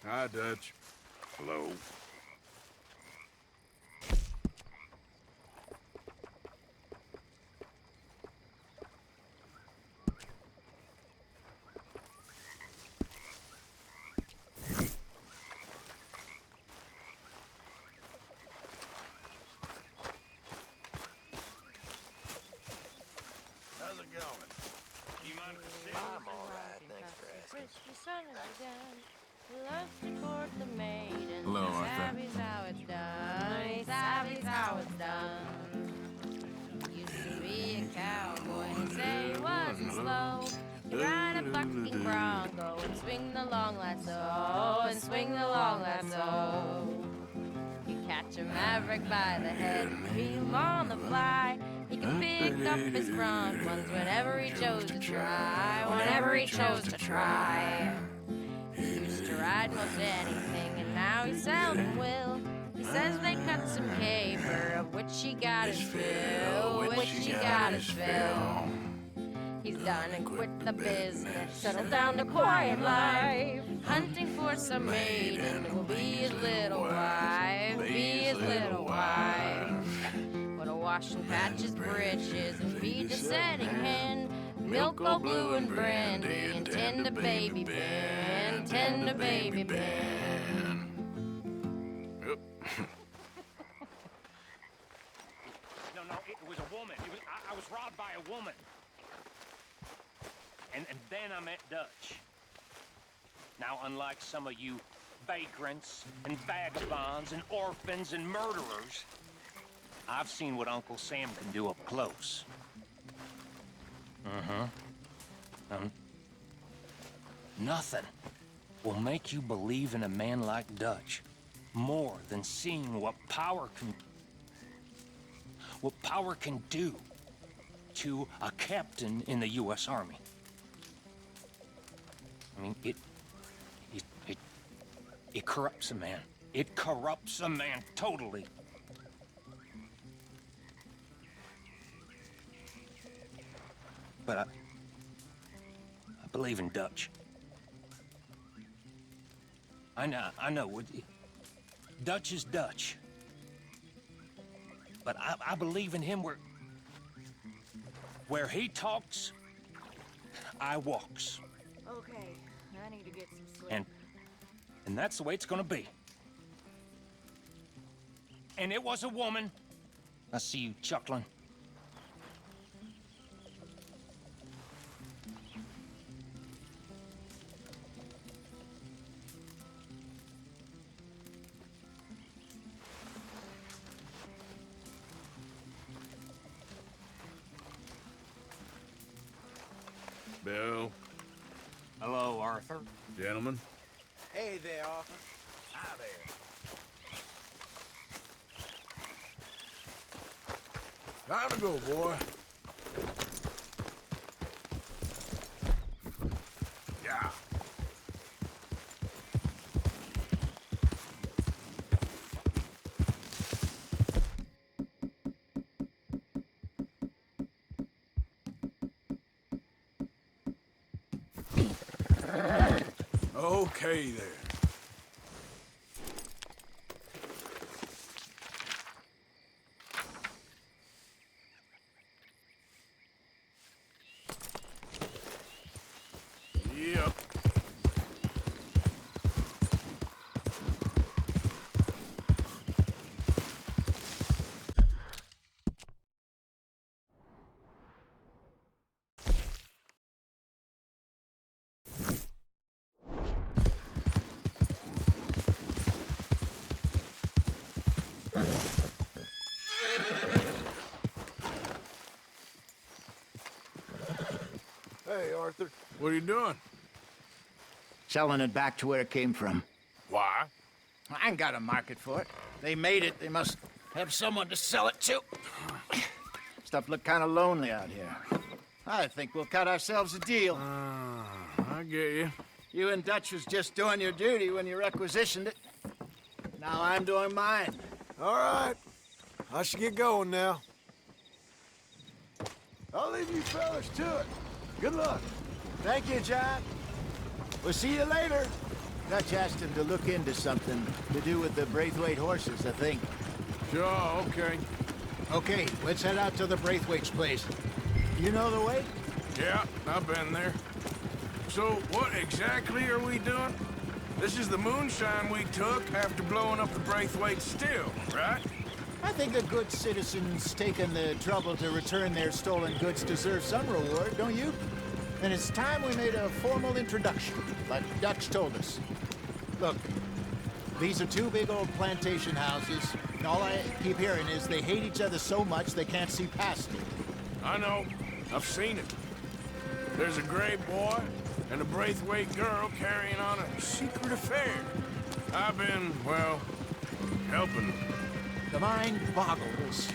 Hi, Dutch. Hello. How's it going? I'm all right, thanks for asking. Hello, Arthur. Savvy's how it's done. Savvy's how it's done. Used to be a cowboy and say he wasn't slow. He'd ride a bucking bronco and swing the long lasso, and swing the long lasso. You catch a maverick by the head and beat him on the fly. He could pick up his front ones whenever he chose to try, whenever he chose to try. He used to ride most anything, and now he seldom will. He says they cut some caper, of which he got his fill, which he got his fill. He's done and quit the business, settled down to quiet life, hunting for some maiden who will be his little wife, be his little wife. But to wash and patch his britches and feed the setting hen, milk old blue and brandy, and tend a baby Ben, tend a baby Ben. No, it was a woman. I was robbed by a woman. And then I met Dutch. Now, unlike some of you vagrants and vagabonds and orphans and murderers, I've seen what Uncle Sam can do up close. Nothing will make you believe in a man like Dutch more than seeing what power can do to a captain in the U.S. Army. I mean, it corrupts a man. It corrupts a man totally. But I believe in Dutch. I know. Dutch is Dutch. But I believe in him where he talks, I walks. Okay, I need to get some sleep. And that's the way it's gonna be. And it was a woman. I see you chuckling. Bill, Hello, Arthur. gentlemen. Hey there, Arthur. Hi there. Time to go, boy. Yeah. Okay there. Yep. Hey, Arthur. What are you doing? Selling it back to where it came from. Why? I ain't got a market for it. They made it. They must have someone to sell it to. Stuff look kind of lonely out here. I think we'll cut ourselves a deal. I get you. You and Dutch was just doing your duty when you requisitioned it. Now I'm doing mine. All right. I should get going now. I'll leave you fellas to it. Good luck. Thank you, John. We'll see you later. Dutch asked him to look into something to do with the Braithwaite horses, I think. Sure, okay. Okay, let's head out to the Braithwaite's place. You know the way? Yeah, I've been there. So, what exactly are we doing? This is the moonshine we took after blowing up the Braithwaite still, right? I think the good citizens taking the trouble to return their stolen goods deserve some reward, don't you? And it's time we made a formal introduction, like Dutch told us. Look, these are two big old plantation houses. And all I keep hearing is they hate each other so much they can't see past it. I know. I've seen it. There's a Gray boy and a Braithwaite girl carrying on a secret affair. I've been, well, helping them. The mind boggles.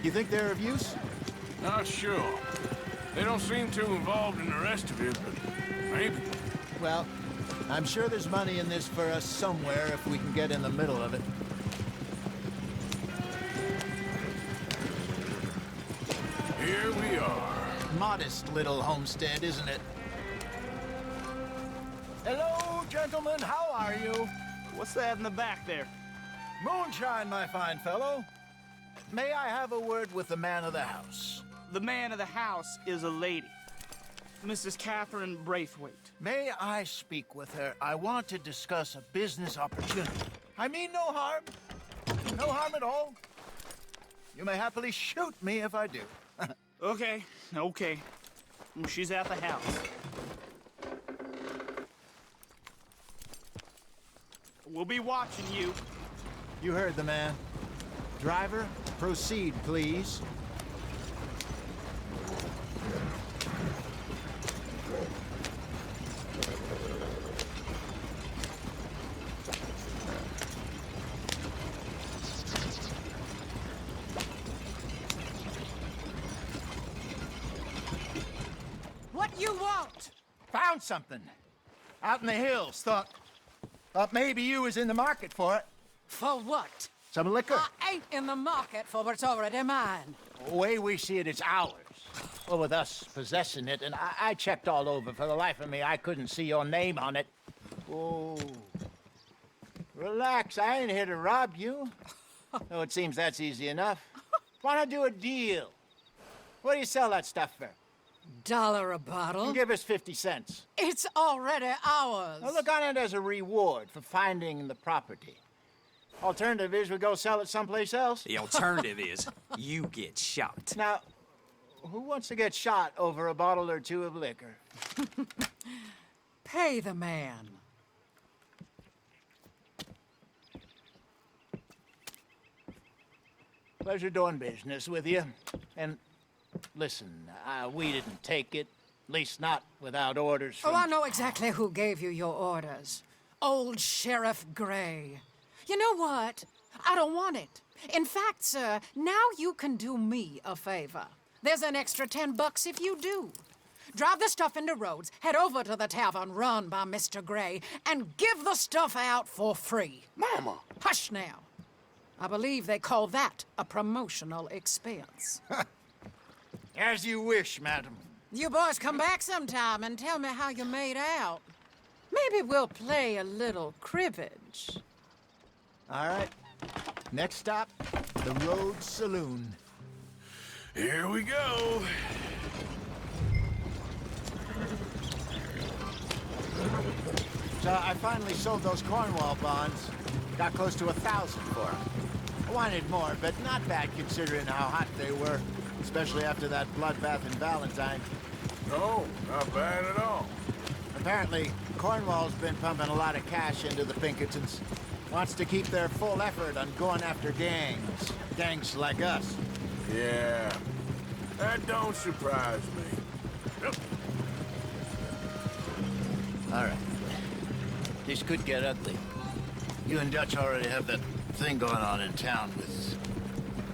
You think they're of use? Not sure. They don't seem too involved in the rest of it, but maybe. Well, I'm sure there's money in this for us somewhere if we can get in the middle of it. Here we are. Modest little homestead, isn't it? Hello, gentlemen. How are you? What's that in the back there? Moonshine, my fine fellow. May I have a word with the man of the house? The man of the house is a lady, Mrs. Catherine Braithwaite. May I speak with her? I want to discuss a business opportunity. I mean no harm. No harm at all. You may happily shoot me if I do. Okay. She's at the house. We'll be watching you. You heard the man. Driver, proceed, please. What you want? Found something. Out in the hills. Thought maybe you was in the market for it. For what? Some liquor. I ain't in the market for what's already mine. The way we see it, it's ours. Well, with us possessing it, and I checked all over. For the life of me, I couldn't see your name on it. Oh. Relax, I ain't here to rob you. Though it seems that's easy enough. Wanna do a deal? What do you sell that stuff for? $1 a bottle? Give us 50 cents. It's already ours. Now look on it as a reward for finding the property. Alternative is we go sell it someplace else. The alternative is you get shot. Now, who wants to get shot over a bottle or two of liquor? Pay the man. Pleasure doing business with you. And listen, we didn't take it. At least not without orders from... Oh, I know exactly who gave you your orders. Old Sheriff Gray. You know what? I don't want it. In fact, sir, now you can do me a favor. There's an extra $10 if you do. Drive the stuff into Rhodes, head over to the tavern run by Mr. Gray, and give the stuff out for free. Mama. Hush now. I believe they call that a promotional expense. As you wish, madam. You boys come back sometime and tell me how you made out. Maybe we'll play a little cribbage. All right. Next stop, the Rhodes Saloon. Here we go. So I finally sold those Cornwall bonds. Got close to 1,000 for them. I wanted more, but not bad considering how hot they were, especially after that bloodbath in Valentine. No, not bad at all. Apparently, Cornwall's been pumping a lot of cash into the Pinkertons. Wants to keep their full effort on going after gangs. Gangs like us. Yeah, that don't surprise me. Yep. All right. This could get ugly. You and Dutch already have that thing going on in town with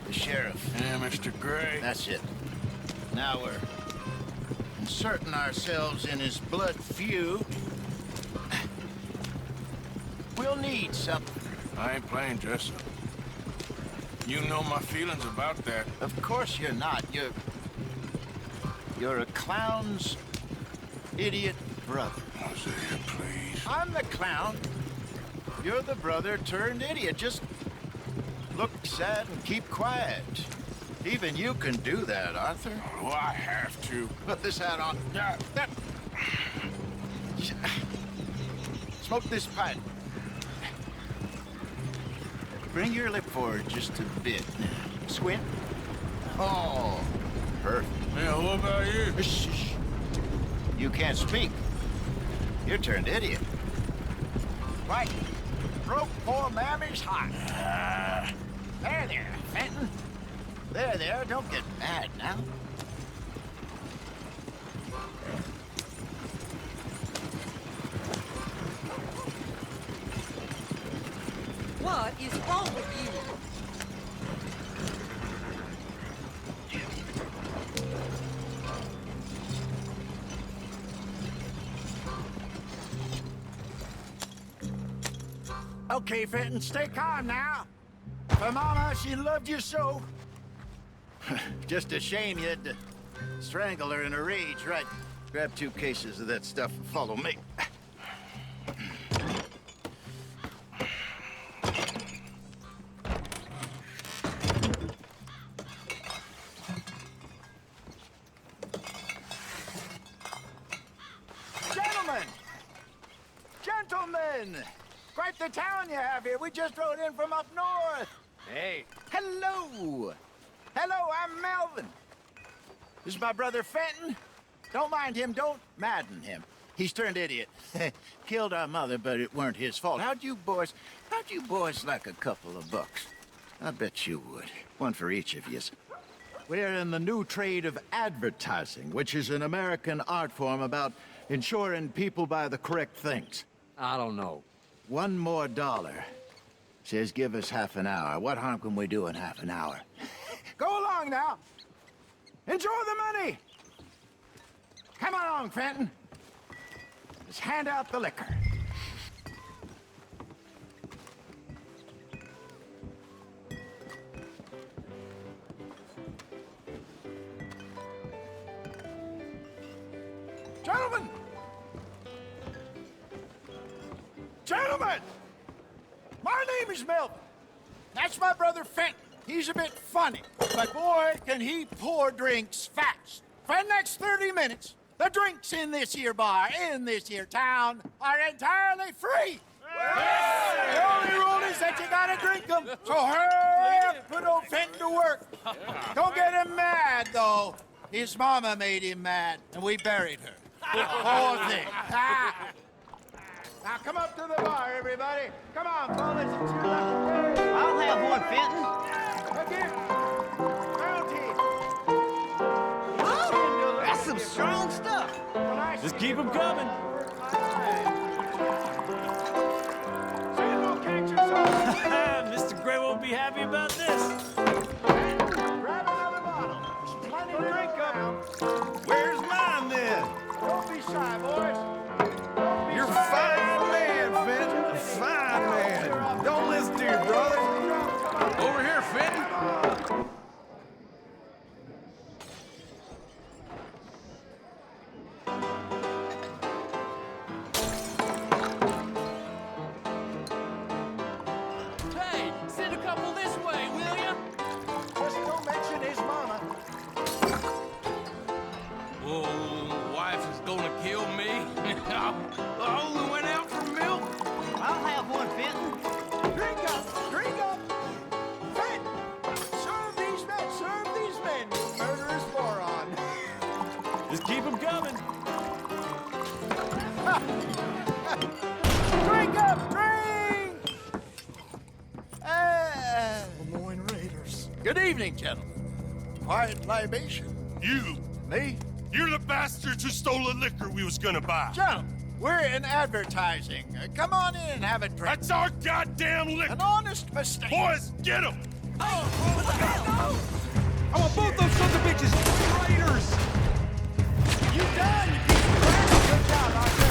the sheriff. Yeah, Mr. Gray. That's it. Now we're inserting ourselves in his blood feud. We'll need something. I ain't playing dress up. You know my feelings about that. Of course you're not. You're a clown's idiot brother. Hosea, please. I'm the clown. You're the brother turned idiot. Just look sad and keep quiet. Even you can do that, Arthur. Oh, I have to. Put this hat on. Smoke this pipe. Bring your lip forward just a bit. Squint. Oh, perfect. Yeah, what about you? Shh. You can't speak. You're turned idiot. Right. Broke poor Mammy's heart. There, Fenton. There, don't get mad now. What is wrong with you? Okay, Fenton, stay calm now. For Mama, she loved you so. Just a shame you had to strangle her in a rage, right? Grab 2 cases of that stuff and follow me. Gentlemen! Quite the town you have here. We just rode in from up north. Hey. Hello. Hello, I'm Melvin. This is my brother Fenton. Don't mind him. Don't madden him. He's turned idiot. Killed our mother, but it weren't his fault. How'd you boys like a couple of bucks? I bet you would. One for each of yous. We're in the new trade of advertising, which is an American art form about ensuring people buy the correct things. I don't know. $1 more. Says give us half an hour. What harm can we do in half an hour? Go along now. Enjoy the money. Come along, Fenton. Let's hand out the liquor. Gentlemen! Gentlemen! My name is Melvin. That's my brother Fenton. He's a bit funny, but boy, can he pour drinks fast. For the next 30 minutes, the drinks in this here bar, in this here town, are entirely free. Yes. The only rule is that you gotta drink them. So hurry up, put old Fenton to work. Don't get him mad, though. His mama made him mad, and we buried her. Poor thing. Now come up to the bar, everybody. Come on, fellas. It's your lucky day. I'll have one, Fenton. Again. Bounty. Oh, that's some strong stuff. Just keep 'em coming. Mr. Gray won't be happy about this. Grab another bottle. There's plenty to drink up. Where's mine then? Don't be shy, boys. You're a fine man, Fenton. A fine man. Don't listen to your brother. Over here, Fenton. Hey, send a couple this way, will ya? Just don't mention his mama. Oh, wife is gonna kill me. I only went out for milk. I'll have one, Fenton. Drink up, drink up. Fenton, serve these men, you murderous moron. Just keep 'em coming. Drink up, drink! Lemoyne Raiders. Good evening, gentlemen. Quiet libation. You! Me? You're the bastards who stole the liquor we was gonna buy. Gentlemen, we're in advertising. Come on in and have a drink. That's our goddamn liquor! An honest mistake. Boys, get him! I want both those sons of bitches traitors. You done, you piece of crap. Good job, Arthur.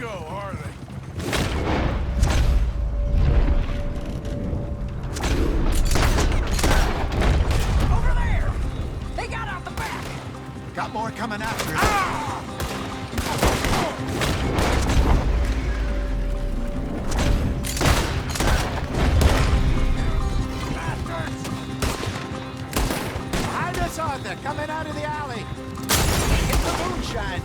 go, are they? Over there! They got out the back! Got more coming after us. Behind us, Arthur, coming out of the alley. Get the moonshine.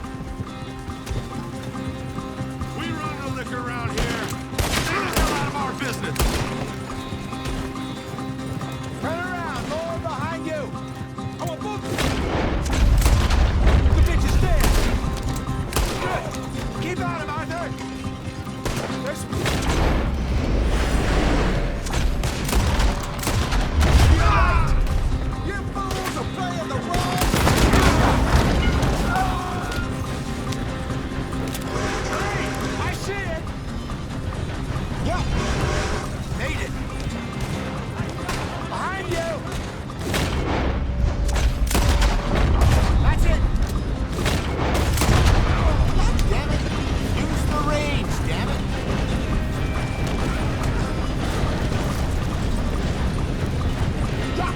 We run the liquor around here. Stay the hell out of our business. Turn around, more behind you. I want both. The bitch is dead. Good. Keep on him, Arthur. There's... You fools are playing the wrong. I see it. Yep. Made it. Behind you. That's it. God damn it. Use the range, damn it. Yeah.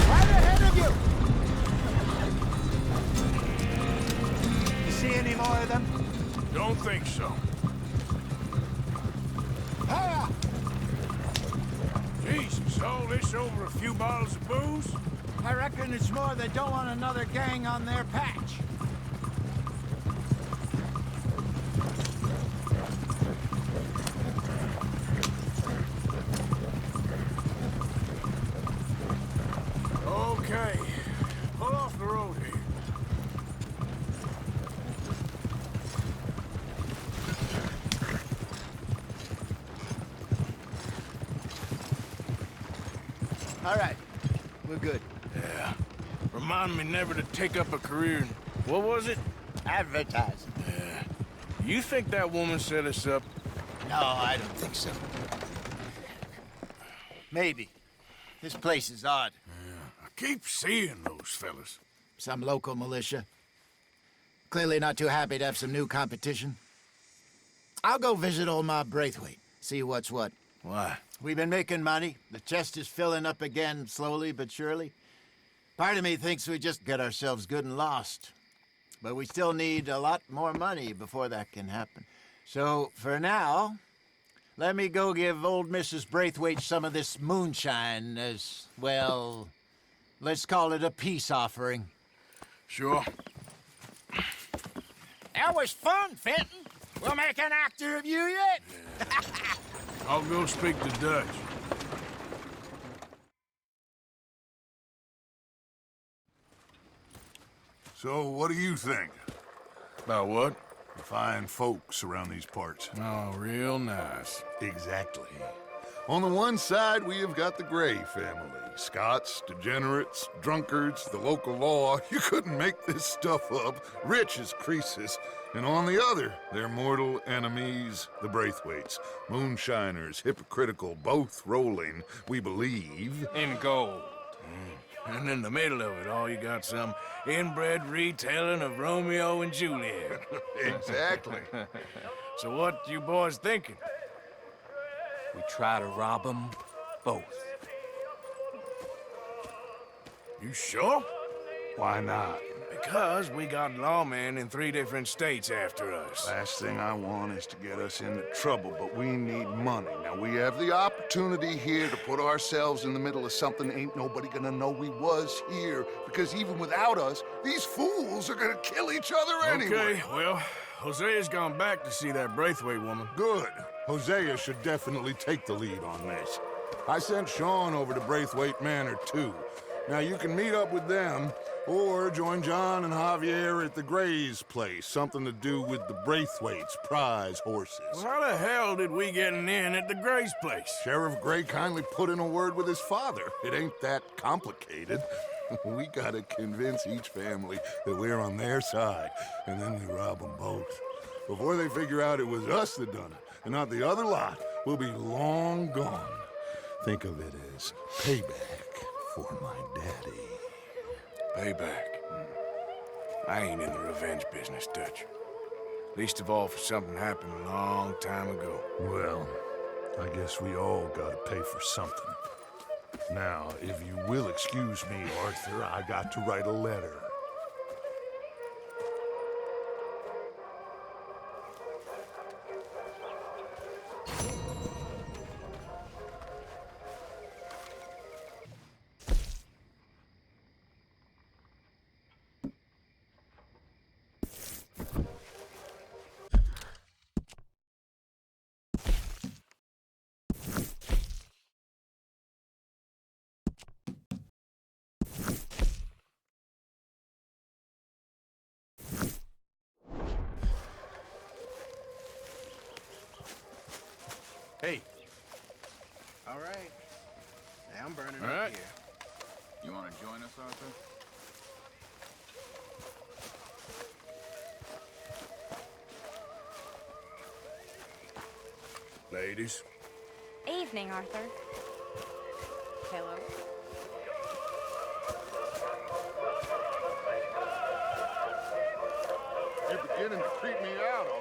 Right ahead of you. You see any more of them? Don't think so. Hiya! Jesus, all this over a few bottles of booze? I reckon it's more they don't want another gang on their patch. Okay. Pull off the road here. All right, we're good. Yeah. Remind me never to take up a career in... What was it? Advertising. Yeah. You think that woman set us up? No, I don't think so. Maybe. This place is odd. I keep seeing those fellas. Some local militia. Clearly not too happy to have some new competition. I'll go visit old Ma Braithwaite, see what's what. Why? We've been making money. The chest is filling up again, slowly but surely. Part of me thinks we just get ourselves good and lost. But we still need a lot more money before that can happen. So, for now, let me go give old Mrs. Braithwaite some of this moonshine as, well, let's call it a peace offering. Sure. That was fun, Fenton. We'll make an actor of you yet. I'll go speak to Dutch. So, what do you think? About what? The fine folks around these parts. Oh, real nice. Exactly. On the one side, we have got the Gray family. Scots, degenerates, drunkards, the local law. You couldn't make this stuff up. Rich as Croesus. And on the other, their mortal enemies, the Braithwaites. Moonshiners, hypocritical, both rolling, we believe. In gold. And in the middle of it all, you got some inbred retelling of Romeo and Juliet. Exactly. So what you boys thinking? We try to rob them both. You sure? Why not? Because we got lawmen in 3 different states after us. Last thing I want is to get us into trouble, but we need money. Now, we have the opportunity here to put ourselves in the middle of something ain't nobody gonna know we was here, because even without us, these fools are gonna kill each other anyway. Okay, well, Hosea's gone back to see that Braithwaite woman. Good. Hosea should definitely take the lead on this. I sent Sean over to Braithwaite Manor, too. Now, you can meet up with them, or join John and Javier at the Gray's place. Something to do with the Braithwaites' prize horses. Well, how the hell did we get in at the Gray's place? Sheriff Gray kindly put in a word with his father. It ain't that complicated. We gotta convince each family that we're on their side, and then we rob them both. Before they figure out it was us that done it, and not the other lot, we'll be long gone. Think of it as payback for my daddy. Payback. I ain't in the revenge business, Dutch. Least of all for something happened a long time ago. Well, I guess we all gotta pay for something. Now, if you will excuse me, Arthur, I got to write a letter. Hey. All right. Now I'm burning All up right. here. You want to join us, Arthur? Ladies. Evening, Arthur. Hello. You're beginning to creep me out, Arthur.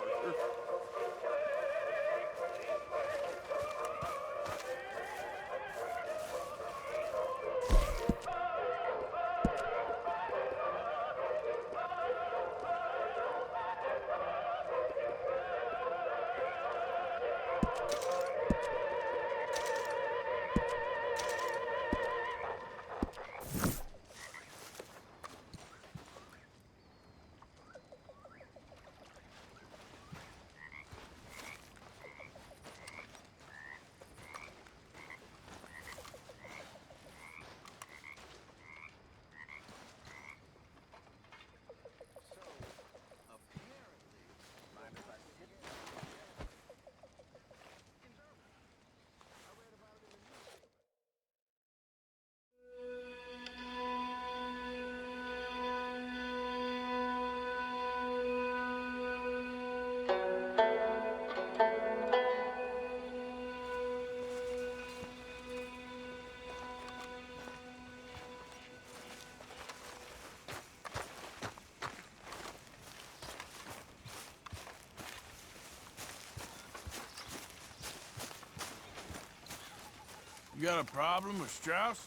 You got a problem with Strauss?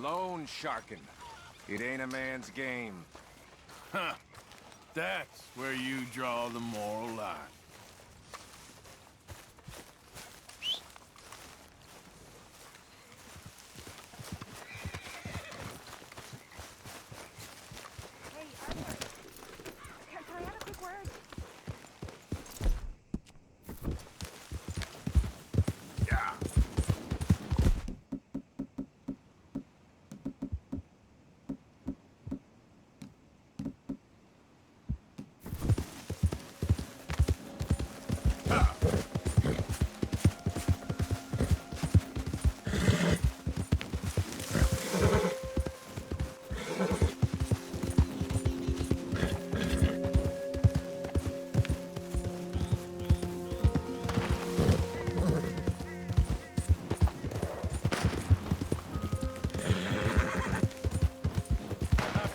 Loan sharking. It ain't a man's game. Huh. That's where you draw the moral line. Hey, Arthur. Can I have a quick word? Yeah.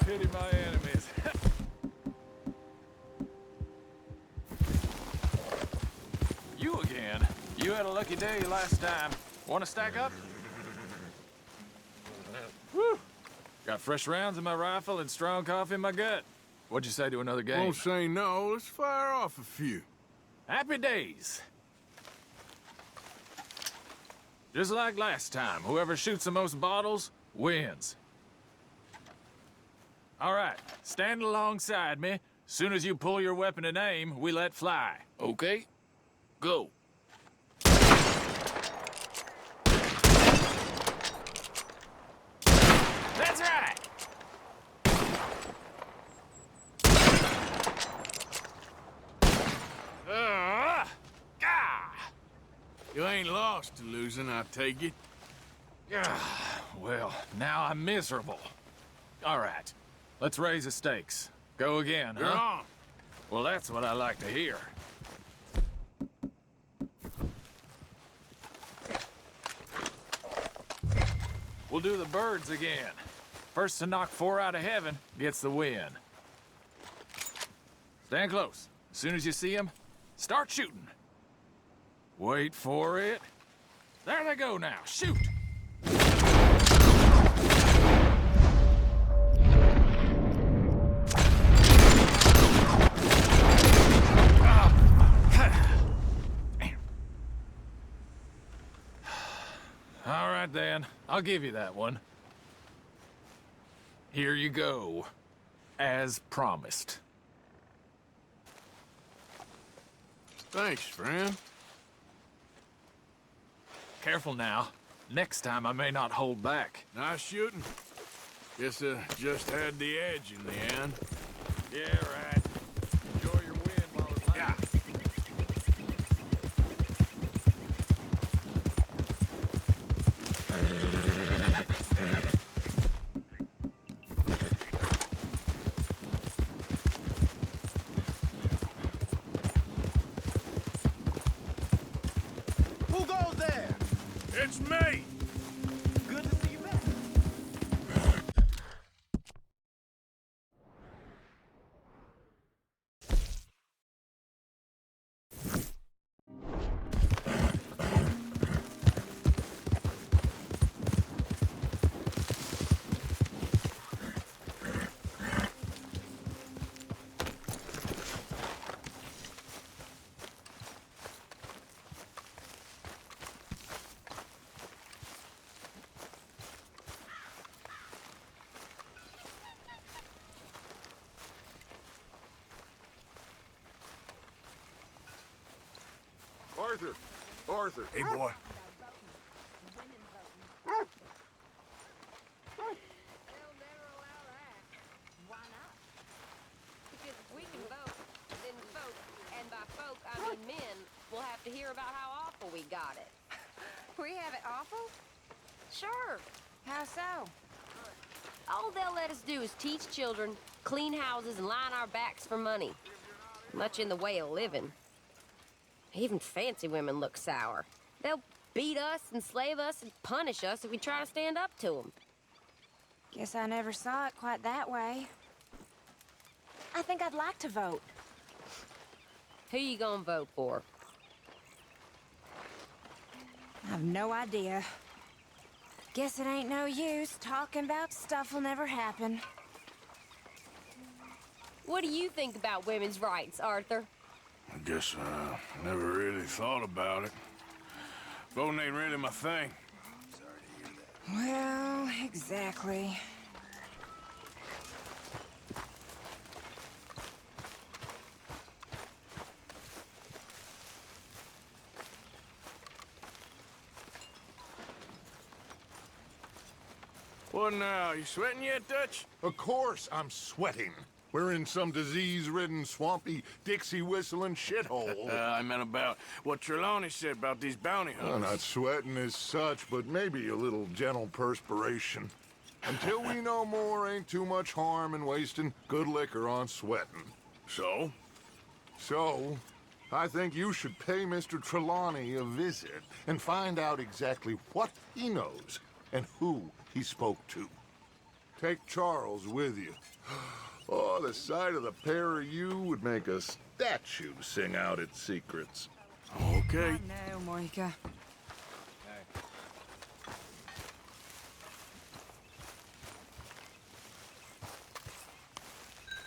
Pity my enemies. You again. You had a lucky day last time. Want to stack up? Woo! Got fresh rounds in my rifle and strong coffee in my gut. What'd you say to another game? Won't say no. Let's fire off a few. Happy days. Just like last time, whoever shoots the most bottles wins. All right, stand alongside me. Soon as you pull your weapon and aim, we let fly. Okay? Go. That's right! You ain't lost to losing, I take it. Well, now I'm miserable. All right, let's raise the stakes. Go again, You're huh? on. Well, that's what I like to hear. We'll do the birds again. First to knock 4 out of heaven gets the win. Stand close. As soon as you see them, start shooting. Wait for it. There they go now. Shoot! All right, then. I'll give you that one. Here you go. As promised. Thanks, friend. Careful now. Next time I may not hold back. Nice shooting. Guess I just had the edge in the end. Yeah, right. Enjoy your win while it's lasts. Yeah. Who goes there? It's me! Good to see you back. Arthur! Arthur! Hey, boy. They'll never allow that. Why not? Because if we can vote, then folk, and by folk I mean men, will have to hear about how awful we got it. We have it awful? Sure. How so? All they'll let us do is teach children, clean houses, and line our backs for money. Much in the way of living. Even fancy women look sour. They'll beat us, enslave us, and punish us if we try to stand up to them. Guess I never saw it quite that way. I think I'd like to vote. Who you gonna vote for? I have no idea. Guess it ain't no use. Talking about stuff'll never happen. What do you think about women's rights, Arthur? I guess I never really thought about it. Voting ain't really my thing. Well, exactly. What now? You sweating yet, Dutch? Of course I'm sweating. We're in some disease-ridden, swampy, Dixie-whistling shithole. I meant about what Trelawney said about these bounty Well, hunters. not sweating as such, but maybe a little gentle perspiration. Until we know more, ain't too much harm in wasting good liquor on sweating. So? So, I think you should pay Mr. Trelawney a visit and find out exactly what he knows and who he spoke to. Take Charles with you. Oh, the sight of the pair of you would make a statue sing out its secrets. Okay. No, Moika.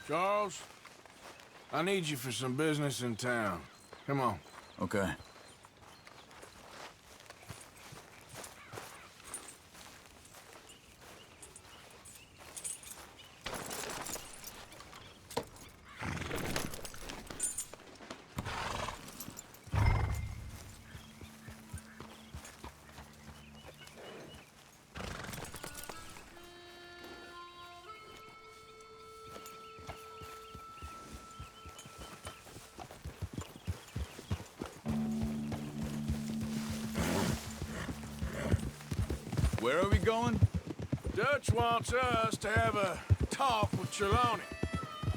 Charles, I need you for some business in town. Come on. Okay. Where are we going? Dutch wants us to have a talk with Trelawney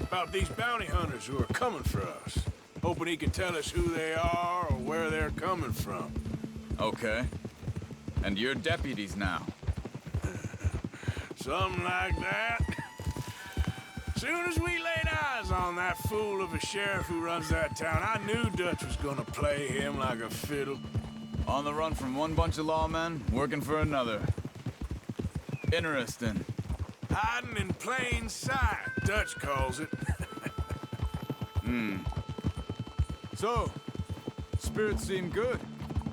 about these bounty hunters who are coming for us. Hoping he can tell us who they are or where they're coming from. Okay. And you're deputies now. Something like that. Soon as we laid eyes on that fool of a sheriff who runs that town, I knew Dutch was gonna play him like a fiddle. On the run from one bunch of lawmen, working for another. Interesting. Hiding in plain sight, Dutch calls it. So, spirits seem good.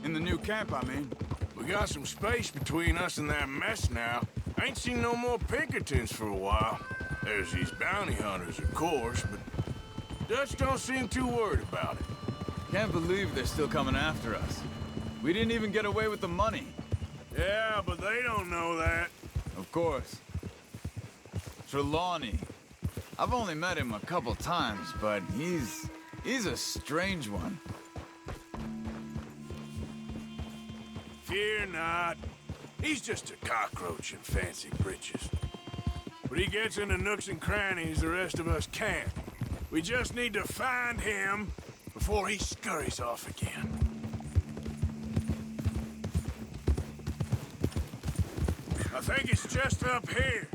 In the new camp, I mean. We got some space between us and that mess now. I ain't seen no more Pinkertons for a while. There's these bounty hunters, of course, but Dutch don't seem too worried about it. Can't believe they're still coming after us. We didn't even get away with the money. Yeah, but they don't know that. Of course. Trelawney. I've only met him a couple times, but he's a strange one. Fear not. He's just a cockroach in fancy breeches. But he gets into nooks and crannies the rest of us can't. We just need to find him before he scurries off again. I think it's just up here.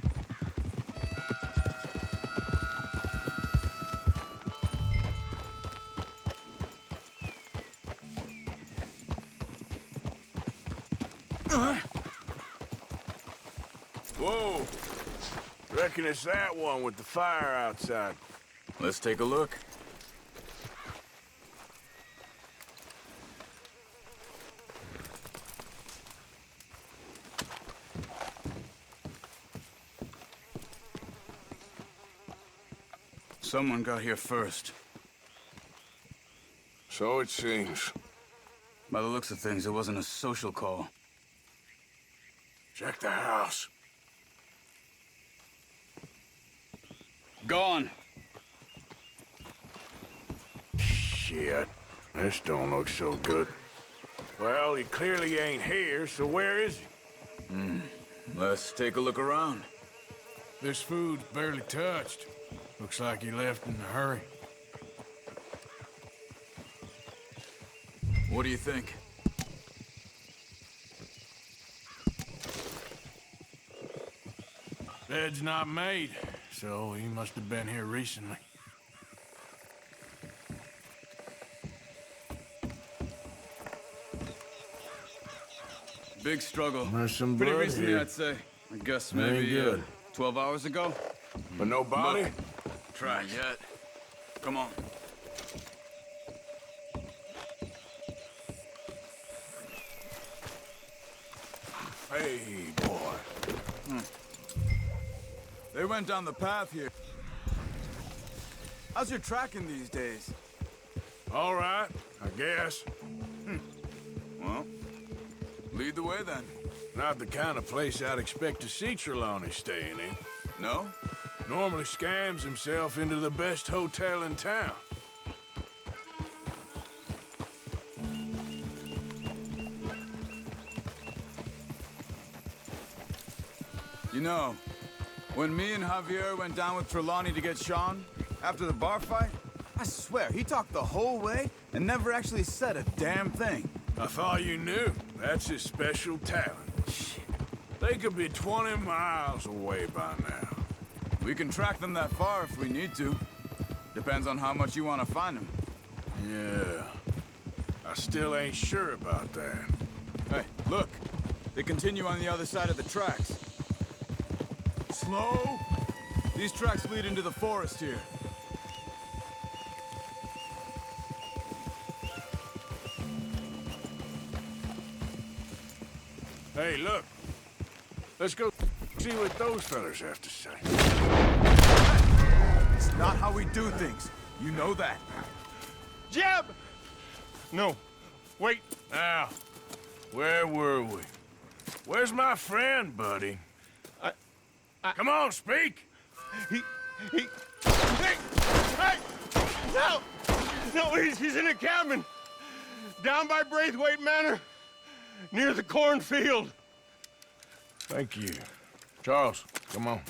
Whoa! Reckon it's that one with the fire outside. Let's take a look. Someone got here first. So it seems. By the looks of things, it wasn't a social call. Check the house. Gone. Shit. This don't look so good. Well, he clearly ain't here, so where is he? Let's take a look around. This food's barely touched. Looks like he left in a hurry. What do you think? Bed's not made, so he must have been here recently. Big struggle. There's some Pretty blood recently, here. I'd say. I guess Ain't maybe good. 12 hours ago. But no body? Look. Try yet. Come on. Hey, boy. They went down the path here. How's your tracking these days? All right, I guess. Well, lead the way then. Not the kind of place I'd expect to see Trelawney staying in. No? Normally scams himself into the best hotel in town. You know, when me and Javier went down with Trelawney to get Sean, after the bar fight, I swear, he talked the whole way and never actually said a damn thing. I thought you knew. That's his special talent. Shit. They could be 20 miles away by now. We can track them that far if we need to. Depends on how much you want to find them. Yeah. I still ain't sure about that. Hey, look. They continue on the other side of the tracks. Slow. These tracks lead into the forest here. Hey, look. Let's go see what those fellas have to say. It's not how we do things. You know that. Jeb! No. Wait. Now, where were we? Where's my friend, buddy? Come on, speak! Hey! No! No, he's in a cabin! Down by Braithwaite Manor, near the cornfield. Thank you. Charles, come on.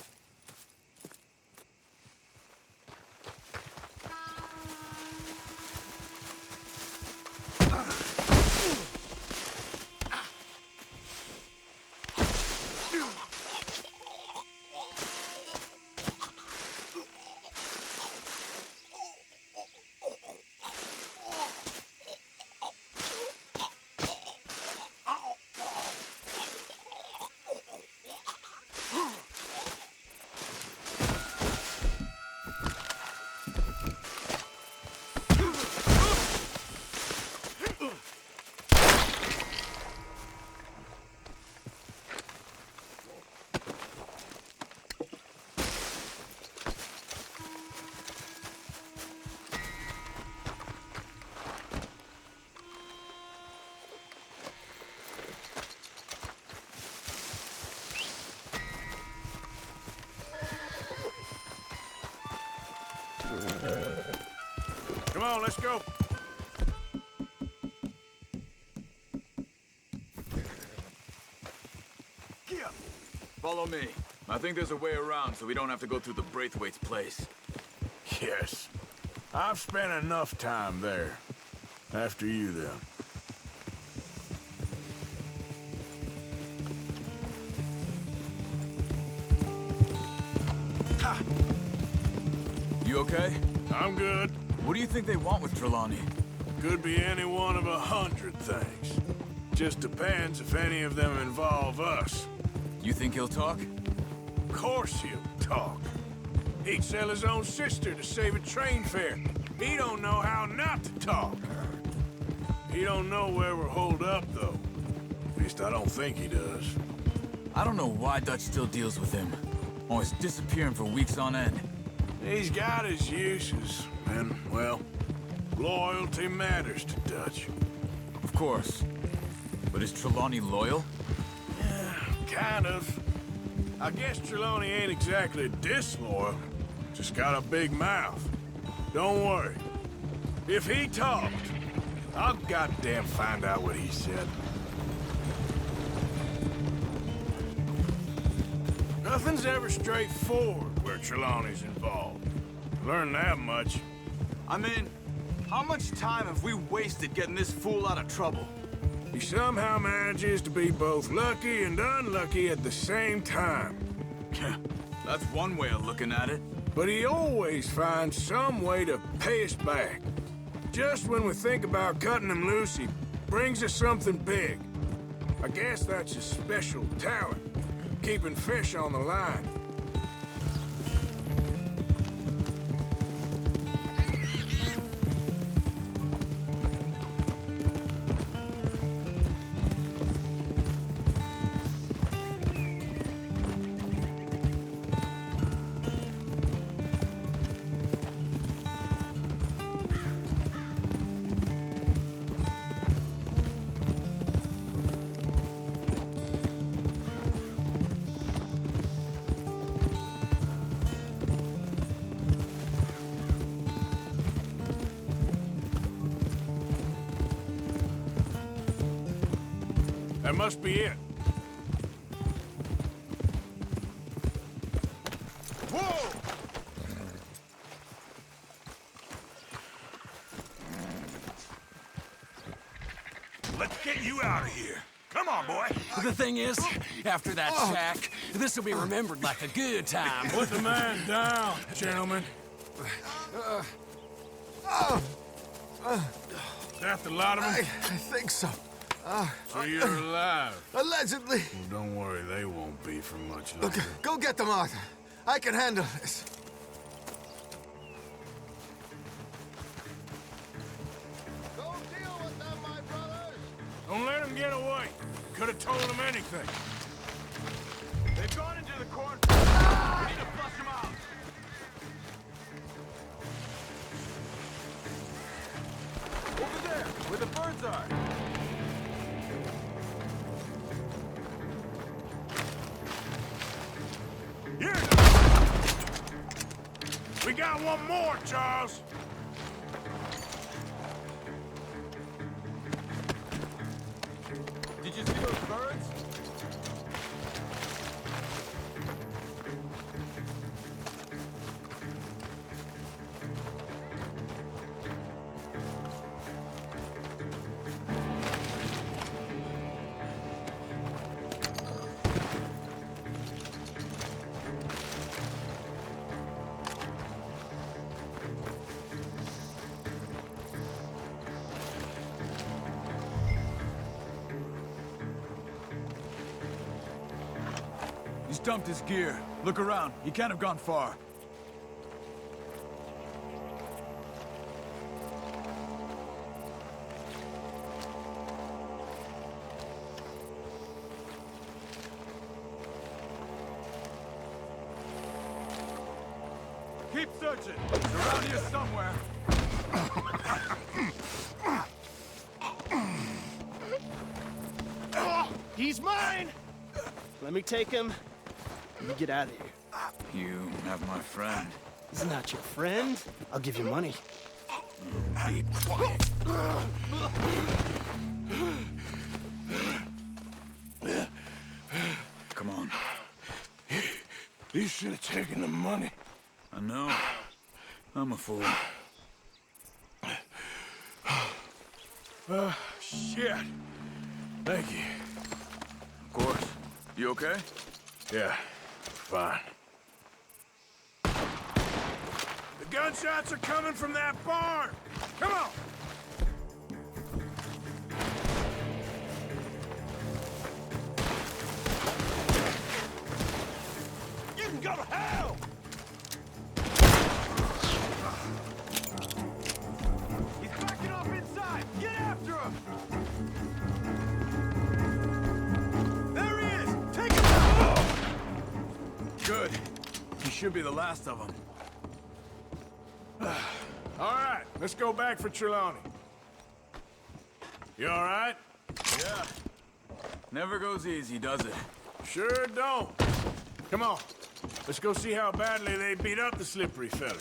Come on, let's go. Follow me. I think there's a way around so we don't have to go through the Braithwaites' place. Yes. I've spent enough time there. After you, then. Ha! You okay? I'm good. What do you think they want with Trelawney? Could be any one of 100 things. Just depends if any of them involve us. You think he'll talk? Of course he'll talk. He'd sell his own sister to save a train fare. He don't know how not to talk. He don't know where we're holed up, though. At least I don't think he does. I don't know why Dutch still deals with him. Always disappearing for weeks on end. He's got his uses, and, well, loyalty matters to Dutch. Of course. But is Trelawney loyal? Yeah, kind of. I guess Trelawney ain't exactly disloyal. Just got a big mouth. Don't worry. If he talked, I'll goddamn find out what he said. Nothing's ever straightforward where Trelawney's involved. Learn that much. I mean, how much time have we wasted getting this fool out of trouble? He somehow manages to be both lucky and unlucky at the same time. That's one way of looking at it. But he always finds some way to pay us back. Just when we think about cutting him loose, he brings us something big. I guess that's his special talent, keeping fish on the line. That must be it. Whoa! Let's get you out of here. Come on, boy. The thing is, after that shack, this will be remembered like a good time. Put the man down, gentlemen. Is that the lot of them? I think so. So you're alive? Allegedly. Well, don't worry, they won't be for much longer. Look, go get them, Arthur. I can handle this. Go deal with them, my brothers! Don't let them get away. Could have told them anything. They've gone into the court. We need to flush them out. Over there, where the birds are. Here! We got one more, Charles. Did you see those birds? He's dumped his gear. Look around. He can't have gone far. Keep searching. He's around here somewhere. He's mine! Let me take him. You get out of here. You have my friend. He's not your friend. I'll give you money. Be quiet. Come on. You should have taken the money. I know. I'm a fool. Shit. Thank you. Of course. You okay? Yeah, fine. The gunshots are coming from that barn! Come on! You can go to hell! He's backing off inside! Get after him! There he is! Take him out! Good. He should be the last of them. All right, let's go back for Trelawney. You all right? Yeah. Never goes easy, does it? Sure don't. Come on. Let's go see how badly they beat up the slippery fella.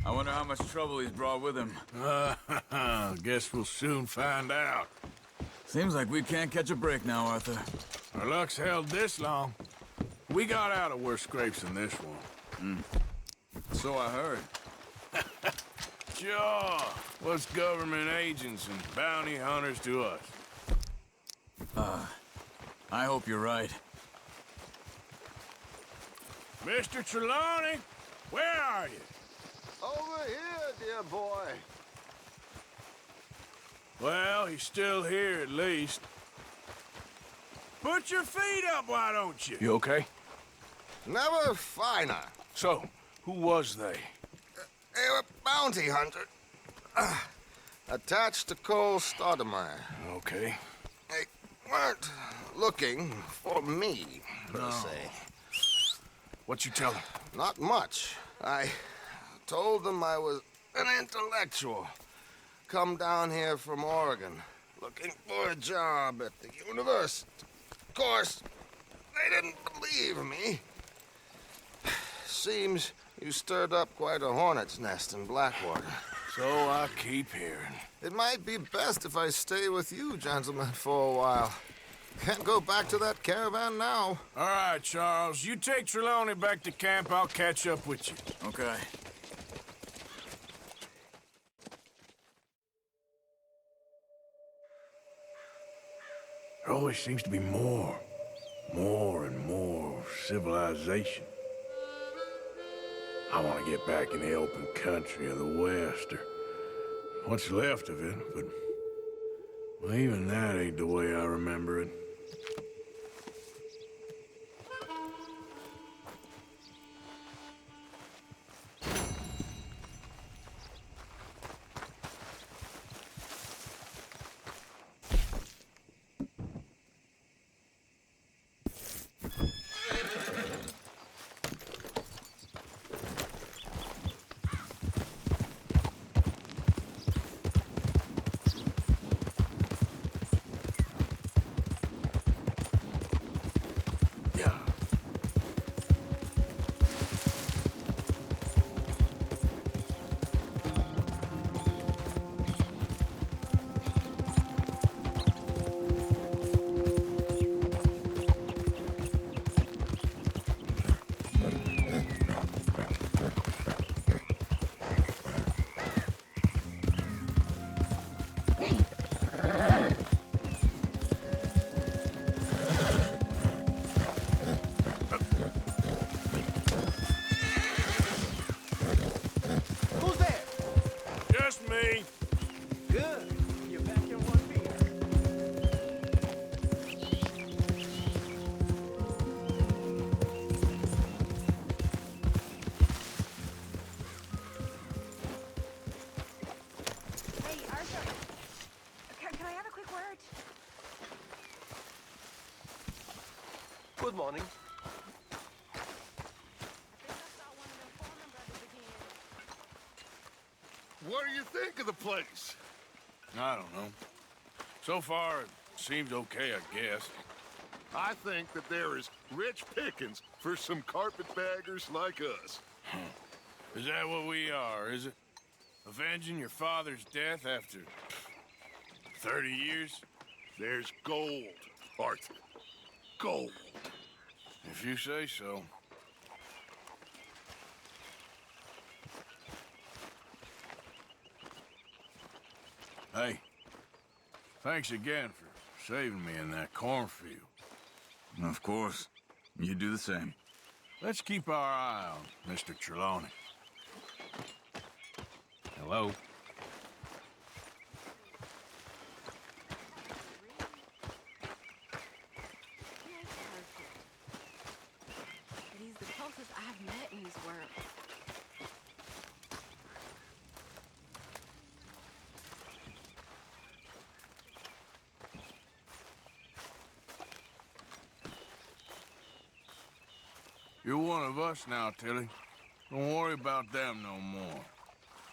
I wonder how much trouble he's brought with him. Guess we'll soon find out. Seems like we can't catch a break now, Arthur. Our luck's held this long. We got out of worse scrapes than this one. So I heard. Sure. What's government agents and bounty hunters to us? I hope you're right. Mr. Trelawney, where are you? Over here, dear boy. Well, he's still here at least. Put your feet up, why don't you? You okay? Never finer. So, who was they? They were bounty hunter. Attached to Cole Stoudemire. Okay. They weren't looking for me, per se. What you tell them? Not much. I told them I was an intellectual. Come down here from Oregon, looking for a job at the university. Of course, they didn't believe me. Seems you stirred up quite a hornet's nest in Blackwater. So I keep hearing. It might be best if I stay with you, gentlemen, for a while. Can't go back to that caravan now. All right, Charles. You take Trelawney back to camp. I'll catch up with you. Okay. There always seems to be more and more civilization. I want to get back in the open country of the West, or what's left of it, but well, even that ain't the way I remember it. Good morning. What do you think of the place? I don't know. So far, it seems okay, I guess. I think that there is rich pickings for some carpetbaggers like us. Is that what we are, is it? Avenging your father's death after 30 years? There's gold, Arthur. Gold. If you say so. Hey, thanks again for saving me in that cornfield. Of course. You do the same. Let's keep our eye on Mr. Trelawney. Hello? He's the closest I've met in his world. You're one of us now, Tilly. Don't worry about them no more.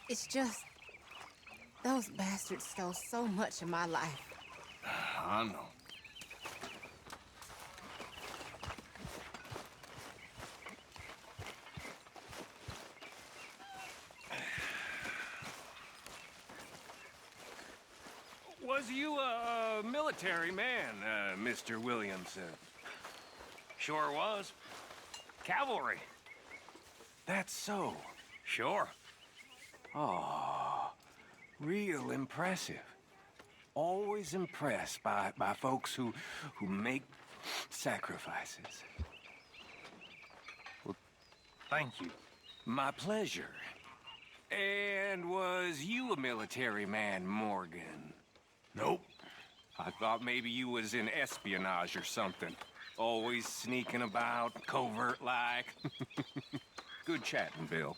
It's just... those bastards stole so much of my life. I know. Was you a military man, Mr. Williamson? Sure was. Cavalry. That's so. Sure. Oh, real impressive. Always impressed by folks who make sacrifices. Well, thank you. My pleasure. And was you a military man, Morgan? Nope. I thought maybe you was in espionage or something. Always sneaking about, covert-like. Good chatting, Bill.